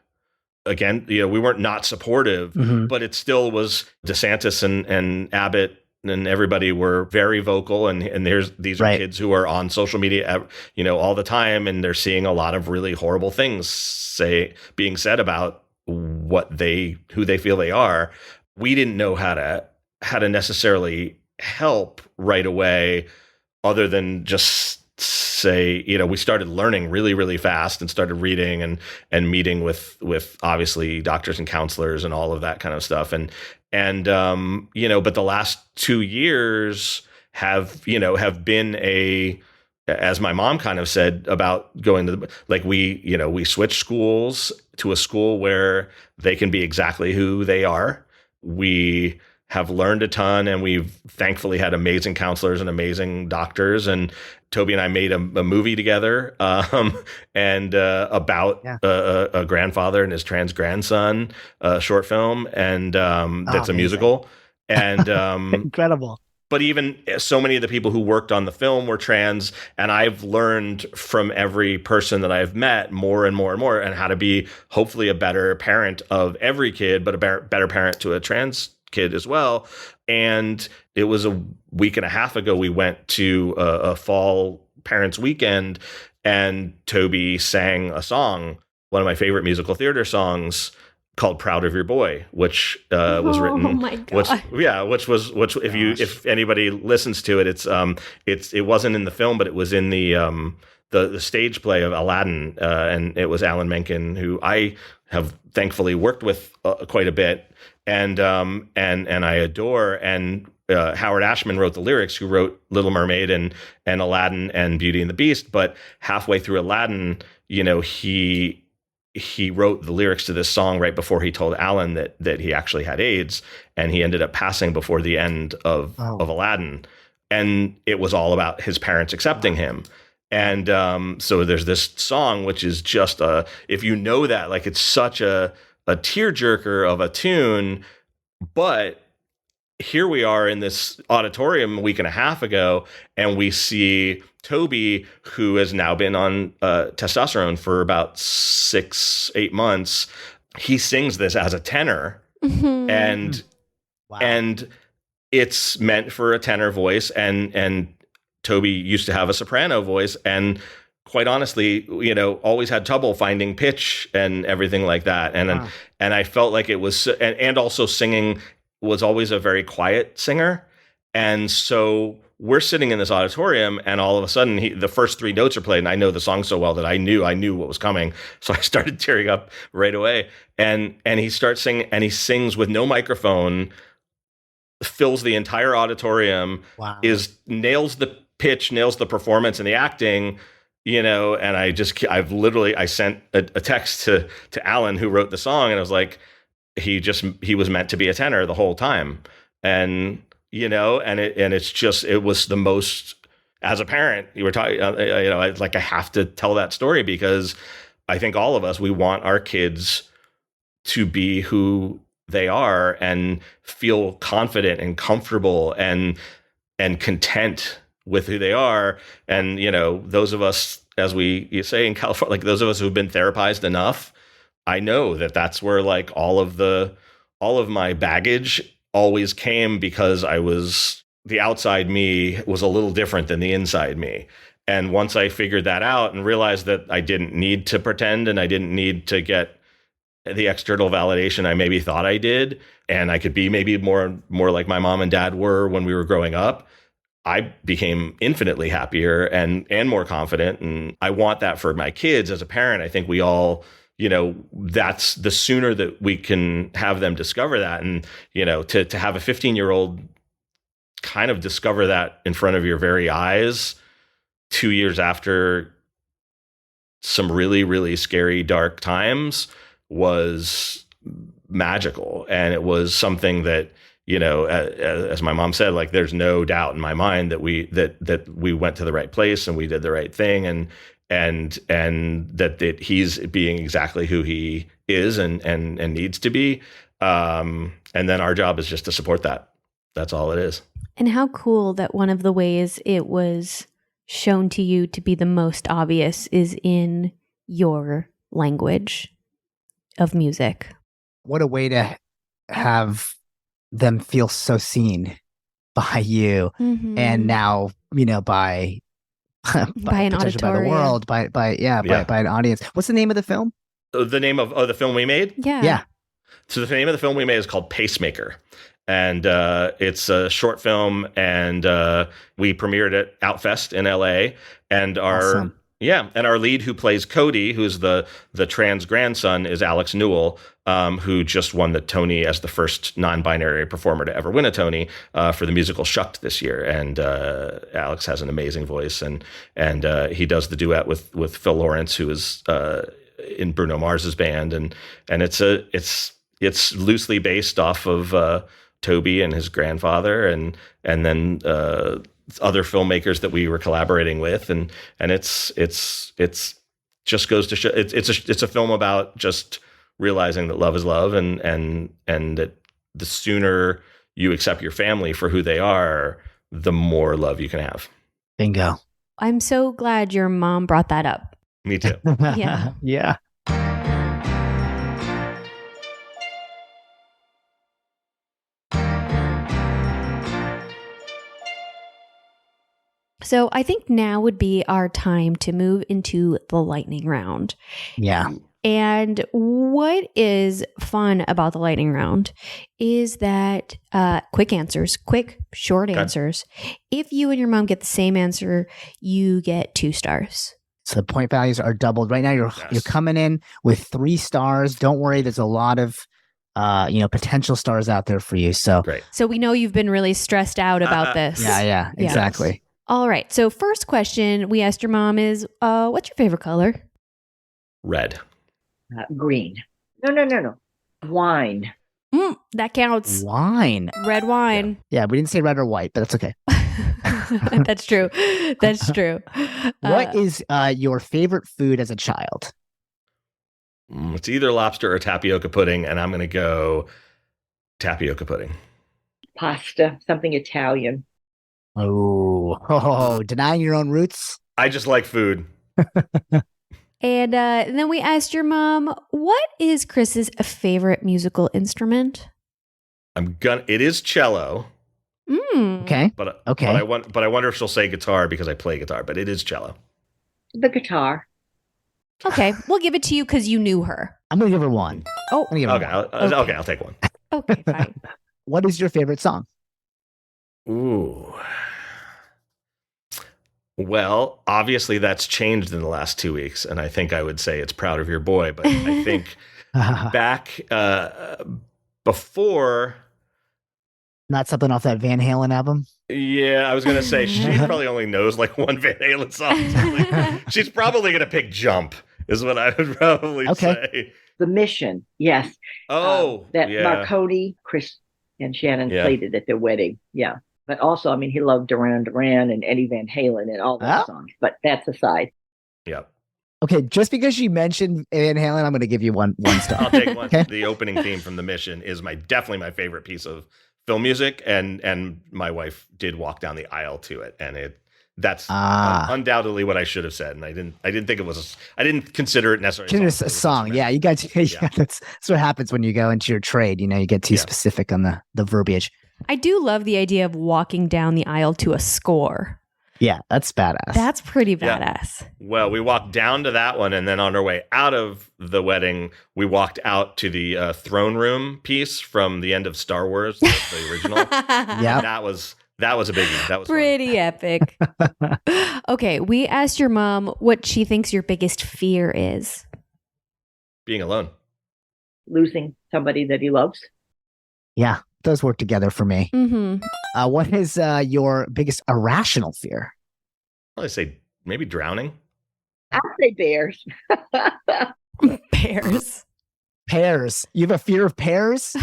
again, we weren't not supportive, but it still was DeSantis and Abbott and everybody were very vocal, and these are kids who are on social media, all the time, and they're seeing a lot of really horrible things being said about who they feel they are. We didn't know how to necessarily help right away, other than just say, we started learning really, really fast and started reading and meeting with obviously doctors and counselors and all of that kind of stuff. And but the last 2 years have been as my mom kind of said about going to we switched schools to a school where they can be exactly who they are. We have learned a ton, and we've thankfully had amazing counselors and amazing doctors. And Toby and I made a movie together, and about a grandfather and his trans grandson, short film, and that's a musical. And incredible. But even so many of the people who worked on the film were trans, and I've learned from every person that I've met more and more and more, and how to be hopefully a better parent of every kid, but a better parent to a trans kid as well. And it was a week and a half ago, we went to a fall parents weekend, and Toby sang a song, one of my favorite musical theater songs, called "Proud of Your Boy," which was written. Oh my God. Which if anybody listens to it, it wasn't in the film, but it was in the stage play of Aladdin, and it was Alan Menken, who I have thankfully worked with quite a bit, and I adore. And Howard Ashman wrote the lyrics, who wrote Little Mermaid and Aladdin and Beauty and the Beast. But halfway through Aladdin, he wrote the lyrics to this song right before he told Alan that he actually had AIDS, and he ended up passing before the end of Aladdin. And it was all about his parents accepting him. And so there's this song, which is just if you know that, like, it's such a tearjerker of a tune. But here we are in this auditorium a week and a half ago, and we see Toby, who has now been on testosterone for about 6-8 months. He sings this as a tenor, and it's meant for a tenor voice. And Toby used to have a soprano voice, and quite honestly, always had trouble finding pitch and everything like that. And I felt like it was, and also singing, was always a very quiet singer. And so we're sitting in this auditorium, and all of a sudden the first 3 notes are played, and I know the song so well that I knew what was coming. So I started tearing up right away. And he starts singing, and he sings with no microphone, fills the entire auditorium, nails the pitch, nails the performance and the acting, and I sent a text to Alan, who wrote the song, and I was like, he was meant to be a tenor the whole time. And it was the most, as a parent, you were talking, I have to tell that story, because I think all of us, we want our kids to be who they are and feel confident and comfortable and content with who they are. And, those of us, as you say in California, like those of us who've been therapized enough, I know that that's where like all of my baggage always came, because the outside me was a little different than the inside me. And once I figured that out and realized that I didn't need to pretend, and I didn't need to get the external validation I maybe thought I did, and I could be maybe more like my mom and dad were when we were growing up, I became infinitely happier and more confident. And I want that for my kids as a parent. I think we all, that's the sooner that we can have them discover that. And, to have a 15-year-old kind of discover that in front of your very eyes 2 years after some really, really scary, dark times was magical. And it was something that, as my mom said, like, there's no doubt in my mind that we went to the right place and we did the right thing. And that he's being exactly who he is and needs to be. And then our job is just to support that. That's all it is. And how cool that one of the ways it was shown to you to be the most obvious is in your language of music. What a way to have them feel so seen by you. Mm-hmm. And now, by an auditorium, by the world, by an audience. What's the name of the film? The name of the film we made? Yeah. So the name of the film we made is called Pacemaker. And it's a short film, and we premiered at Outfest in LA. And our lead, who plays Cody, who's the trans grandson, is Alex Newell, who just won the Tony as the first non-binary performer to ever win a Tony for the musical Shucked this year. And Alex has an amazing voice, and he does the duet with Phil Lawrence, who is in Bruno Mars's band, and it's loosely based off of Toby and his grandfather, and then other filmmakers that we were collaborating with, and it's just goes to show it's a film about just realizing that love is love, and that the sooner you accept your family for who they are, the more love you can have. Bingo. I'm so glad your mom brought that up. Me too. Yeah. Yeah. So I think now would be our time to move into the lightning round. Yeah. And what is fun about the lightning round is that quick answers, quick, short answers. If you and your mom get the same answer, you get 2 stars. So the point values are doubled. Right now you're coming in with 3 stars. Don't worry, there's a lot of potential stars out there for you. So Great. So we know you've been really stressed out about this. Yeah, exactly. All right. So first question we asked your mom is, what's your favorite color? Red. Green. No. Wine. That counts. Wine. Red wine. Yeah, we didn't say red or white, but that's okay. That's true. That's true. What is your favorite food as a child? It's either lobster or tapioca pudding, and I'm going to go tapioca pudding. Pasta. Something Italian. Oh, denying your own roots? I just like food. And then we asked your mom, what is Chris's favorite musical instrument? It is cello. Okay. But Okay. But I wonder if she'll say guitar because I play guitar. But it is cello. The guitar. Okay, we'll give it to you because you knew her. I'm going to give her 1. Oh, I'm gonna give her Okay, one. okay, I'll take one. okay, fine. What is your favorite song? Ooh. Well, obviously that's changed in the last 2 weeks, and I think I would say it's Proud of Your Boy. But I think back before. Not something off that Van Halen album? Yeah, I was going to say she probably only knows like one Van Halen song. She's probably going to pick Jump, is what I would probably say. The Mission. Yes. Oh, that yeah. Marconi, Chris, and Shannon played it at their wedding. Yeah. But also, I mean, he loved Duran Duran and Eddie Van Halen and all those songs. But that's aside. Yeah. Okay, just because you mentioned Van Halen, I'm going to give you one star. I'll take one. Okay. The opening theme from The Mission is definitely my favorite piece of film music, and my wife did walk down the aisle to it, and that's undoubtedly what I should have said, and I didn't think it was. I didn't consider it necessarily a song. Yeah, you guys. Yeah, that's what happens when you go into your trade. You get too specific on the verbiage. I do love the idea of walking down the aisle to a score. Yeah, that's badass. That's pretty badass. Yeah. Well, we walked down to that one, and then on our way out of the wedding, we walked out to the throne room piece from the end of Star Wars, the original. Yeah, that was a biggie. That was pretty epic. Okay, we asked your mom what she thinks your biggest fear is. Being alone. Losing somebody that he loves. Yeah, those work together for me. Mm-hmm. What is your biggest irrational fear? I say maybe drowning. I'll say bears. Bears. Pears. You have a fear of pears?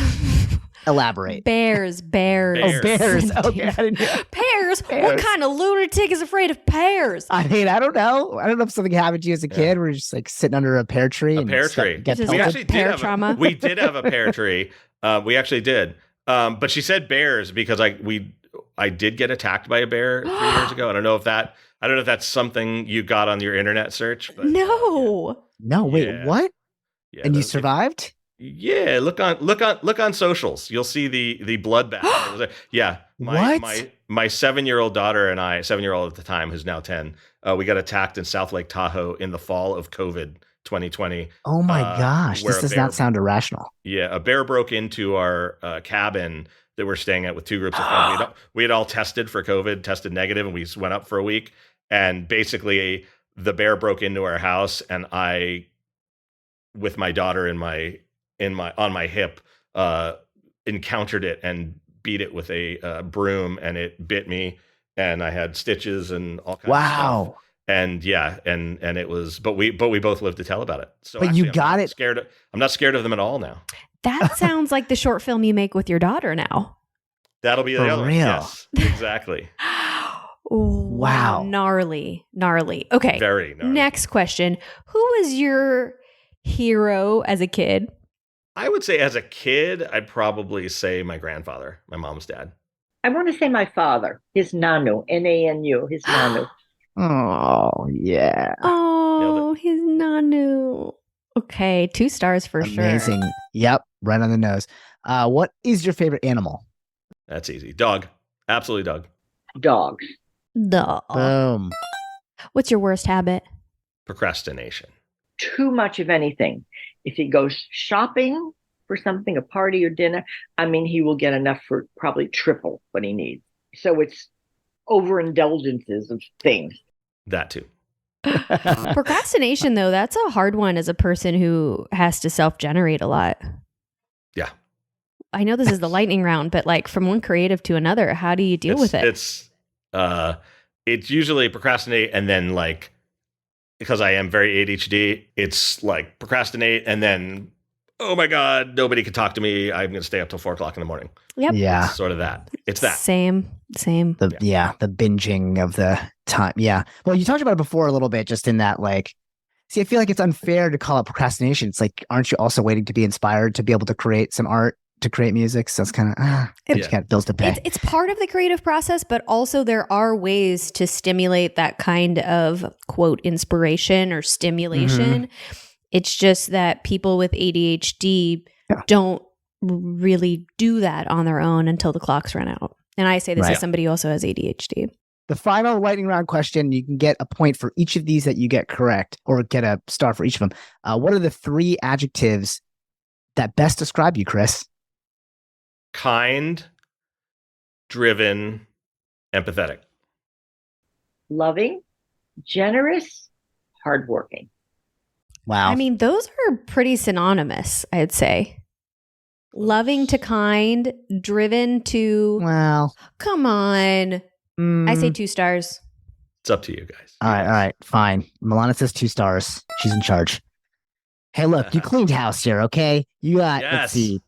Elaborate. Bears. Oh, bears. Okay. I didn't hear. Pears? What kind of lunatic is afraid of pears? I mean, I don't know. I don't know if something happened to you as a kid where you're just like sitting under a pear tree. A pear tree. Get Just we pelted. actually pear did have trauma. we did have a pear tree. We actually did. But she said bears because I did get attacked by a bear 3 years ago. I don't know if that's something you got on your internet search. But, No. No, wait, Yeah. what? yeah, And you survived? Yeah, look on socials. You'll see the bloodbath. Yeah, What? my 7-year-old daughter and I, 7-year-old at the time, who's now 10, we got attacked in South Lake Tahoe in the fall of COVID 2020. Oh my gosh, where this a does bear- not sound irrational. Yeah, a bear broke into our cabin that we're staying at with 2 groups of friends. We had all tested for COVID, tested negative, and we went up for a week. And basically, the bear broke into our house, and I, with my daughter on my hip, encountered it and beat it with a broom, and it bit me, and I had stitches and all kinds of stuff. Wow. And yeah, and it was, but we both lived to tell about it. So But you got it. I'm not scared of them at all now. That sounds like the short film you make with your daughter now. That'll be the For other one. real? Yes, exactly. Wow. Gnarly. Okay. Very gnarly. Next question. Who was your hero as a kid? I would say as a kid, I'd probably say my grandfather, my mom's dad. I want to say my father, his Nanu, Nanu, his Nanu. Oh, yeah. Oh, his Nanu. Okay, 2 stars for sure. Amazing. Yep, right on the nose. What is your favorite animal? That's easy. Dog. Absolutely dog. Dogs. Duh. Boom. What's your worst habit? Procrastination. Too much of anything. If he goes shopping for something, a party or dinner, I mean, he will get enough for probably triple what he needs. So it's overindulgences of things. That too. Procrastination, though, that's a hard one as a person who has to self-generate a lot. Yeah. I know this is the lightning round, but like from one creative to another, how do you deal with it? It's usually procrastinate and then like, because I am very ADHD, it's like procrastinate and then, oh my God, nobody can talk to me. I'm going to stay up till 4 o'clock in the morning. Yep. Yeah. It's sort of that. It's that. Same. The binging of the time. Yeah. Well, you talked about it before a little bit, just in that, like, see, I feel like it's unfair to call it procrastination. It's like, aren't you also waiting to be inspired to be able to create some art, to create music? So it's kind of, just got bills to pay. It's part of the creative process, but also there are ways to stimulate that kind of quote inspiration or stimulation. Mm-hmm. It's just that people with ADHD don't really do that on their own until the clocks run out. And I say this as somebody who also has ADHD. The final lightning round question, you can get a point for each of these that you get correct, or get a star for each of them. What are the 3 adjectives that best describe you, Chris? Kind, driven, empathetic. Loving, generous, hardworking. Wow. I mean, those are pretty synonymous, I'd say. Loving to kind, driven to... Well. Come on. I say 2 stars. It's up to you guys. All right, fine. Milana says 2 stars. She's in charge. Hey, look, you cleaned house here, okay? You got, let's see,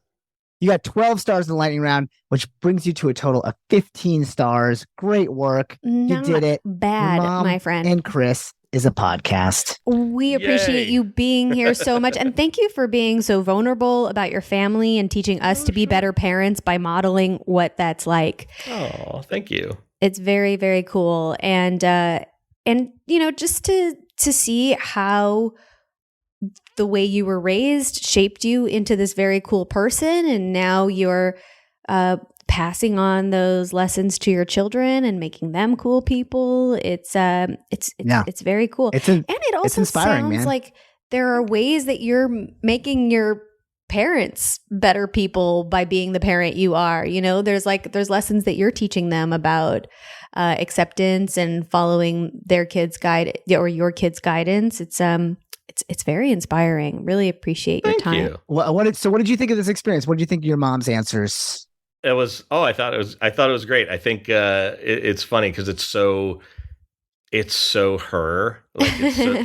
you got 12 stars in the lightning round, which brings you to a total of 15 stars. Great work. You did it. Bad, my friend. And Chris is a podcast. We appreciate you being here so much. And thank you for being so vulnerable about your family and teaching us to be better parents by modeling what that's like. Oh, thank you. It's very, very cool. And you know, just to see how the way you were raised shaped you into this very cool person. And now you're passing on those lessons to your children and making them cool people. It's very cool. And it also sounds like there are ways that you're making your parents better people by being the parent you are. You know, there's lessons that you're teaching them about acceptance and following their kids' guide or your kids' guidance. It's very inspiring. Really appreciate your time. You. What did you think of this experience? What did you think of your mom's answers? It was. Oh, I thought it was great. I think it's funny because it's so her. Like it's so,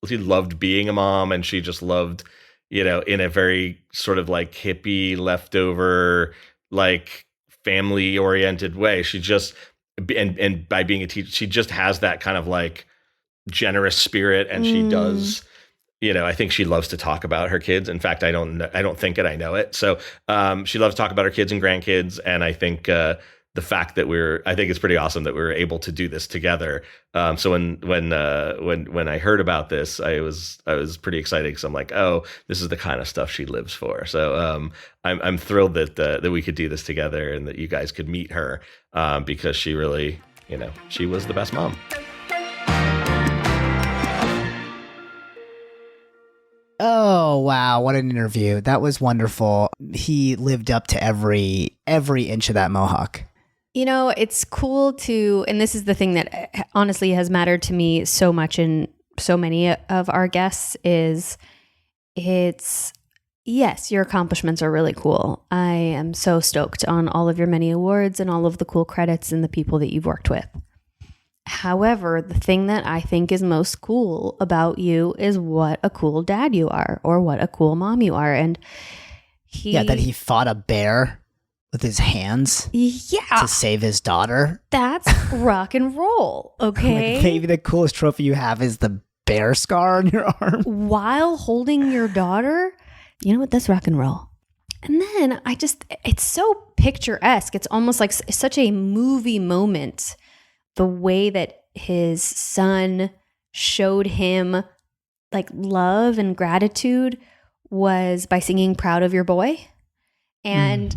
she loved being a mom, and she just loved, you know, in a very sort of like hippie, leftover, like family oriented way. She just and by being a teacher, she just has that kind of like generous spirit, and she does. You know, I think she loves to talk about her kids. In fact, I don't think it. I know it. So she loves to talk about her kids and grandkids. And I think the fact that I think it's pretty awesome that we were able to do this together. So when I heard about this, I was pretty excited because I'm like, oh, this is the kind of stuff she lives for. So I'm thrilled that we could do this together and that you guys could meet her because she really, you know, she was the best mom. Oh, wow. What an interview. That was wonderful. He lived up to every inch of that mohawk. You know, it's cool and this is the thing that honestly has mattered to me so much in so many of our guests yes, your accomplishments are really cool. I am so stoked on all of your many awards and all of the cool credits and the people that you've worked with. However, the thing that I think is most cool about you is what a cool dad you are or what a cool mom you are. And that he fought a bear with his hands to save his daughter. That's rock and roll, okay? Like, maybe the coolest trophy you have is the bear scar on your arm. While holding your daughter? You know what? That's rock and roll. And then it's so picturesque. It's almost like such a movie moment. The way that his son showed him like love and gratitude was by singing Proud of Your Boy. And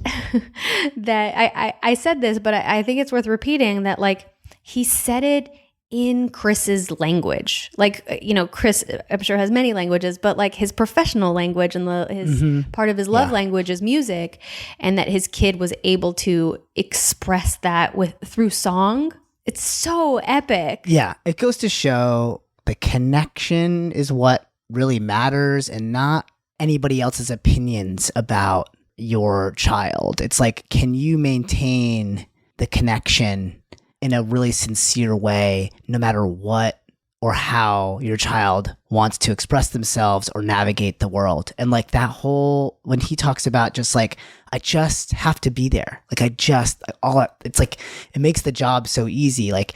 that I said this, but I think it's worth repeating that like he said it in Chris's language. Like, you know, Chris, I'm sure has many languages, but like his professional language and his part of his love language is music, and that his kid was able to express that through song. It's so epic. Yeah. It goes to show the connection is what really matters and not anybody else's opinions about your child. It's like, can you maintain the connection in a really sincere way, no matter what or how your child wants to express themselves or navigate the world? And like that whole, when he talks about just like, I just have to be there. Like it's like, it makes the job so easy, like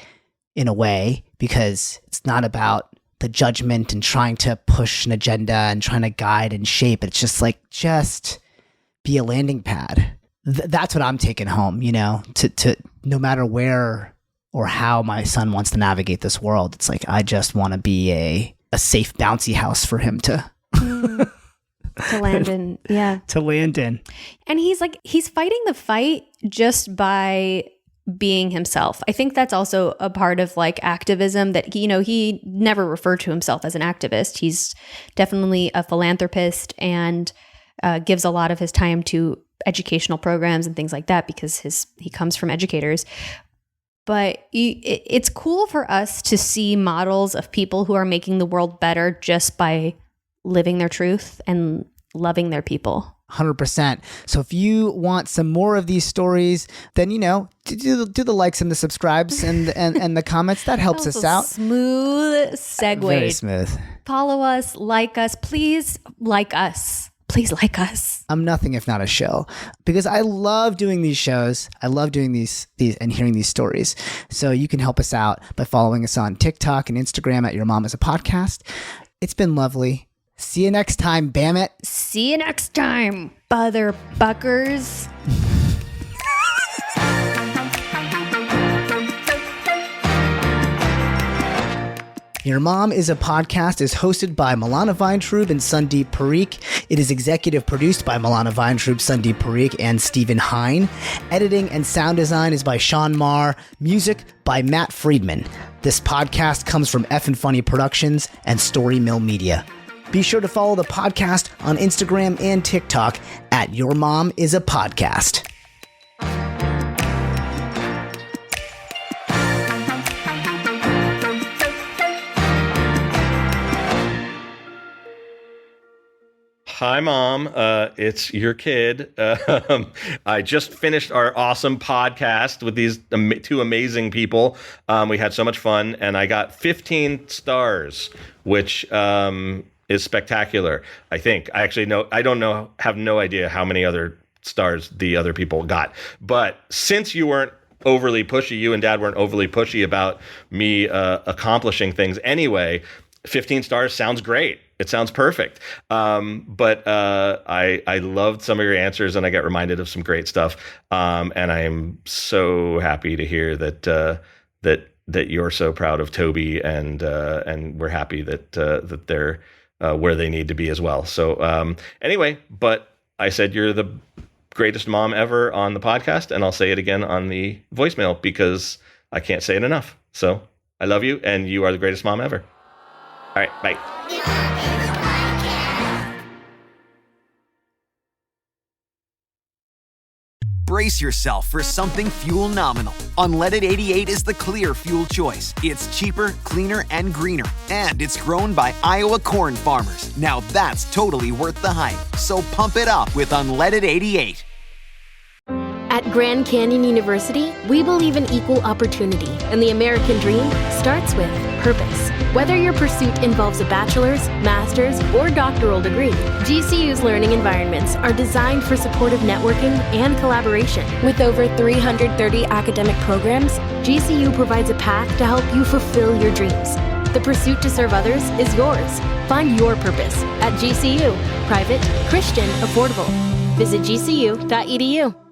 in a way, because it's not about the judgment and trying to push an agenda and trying to guide and shape. It's just like, just be a landing pad. That's what I'm taking home, you know, to no matter where or how my son wants to navigate this world. It's like, I just want to be a safe bouncy house for him to land in. Yeah. To land in. And he's fighting the fight just by being himself. I think that's also a part of like activism that, you know, he never referred to himself as an activist. He's definitely a philanthropist and gives a lot of his time to educational programs and things like that because he comes from educators. But it's cool for us to see models of people who are making the world better just by living their truth and loving their people. 100%. So if you want some more of these stories, then, you know, do the likes and the subscribes and the comments. That helps us out. Smooth segue. Very smooth. Follow us, like us. Please like us. Please like us. I'm nothing if not a show, because I love doing these shows. I love doing these and hearing these stories. So you can help us out by following us on TikTok and Instagram at Your Mom is a Podcast. It's been lovely. See you next time, bam it. See you next time, motherfuckers. Your Mom is a Podcast is hosted by Milana Weintraub and Sandeep Parikh. It is executive produced by Milana Weintraub, Sandeep Parikh, and Stephen Hine. Editing and sound design is by Sean Marr. Music by Matt Friedman. This podcast comes from Effin' Funny Productions and Story Mill Media. Be sure to follow the podcast on Instagram and TikTok at Your Mom is a Podcast. Hi, Mom. It's your kid. I just finished our awesome podcast with these two amazing people. We had so much fun, and I got 15 stars, which is spectacular, I think. I don't have no idea how many other stars the other people got. But since you weren't overly pushy, you and Dad weren't overly pushy about me accomplishing things anyway, 15 stars sounds great. It sounds perfect. But I loved some of your answers, and I got reminded of some great stuff. And I'm so happy to hear that you're so proud of Toby, and we're happy that they're where they need to be as well. So anyway, but I said you're the greatest mom ever on the podcast, and I'll say it again on the voicemail because I can't say it enough. So I love you, and you are the greatest mom ever. All right, bye. Brace yourself for something fuel-nominal. Unleaded 88 is the clear fuel choice. It's cheaper, cleaner, and greener. And it's grown by Iowa corn farmers. Now that's totally worth the hype. So pump it up with Unleaded 88. At Grand Canyon University, we believe in equal opportunity, and the American dream starts with purpose. Whether your pursuit involves a bachelor's, master's, or doctoral degree, GCU's learning environments are designed for supportive networking and collaboration. With over 330 academic programs, GCU provides a path to help you fulfill your dreams. The pursuit to serve others is yours. Find your purpose at GCU. Private, Christian, affordable. Visit gcu.edu.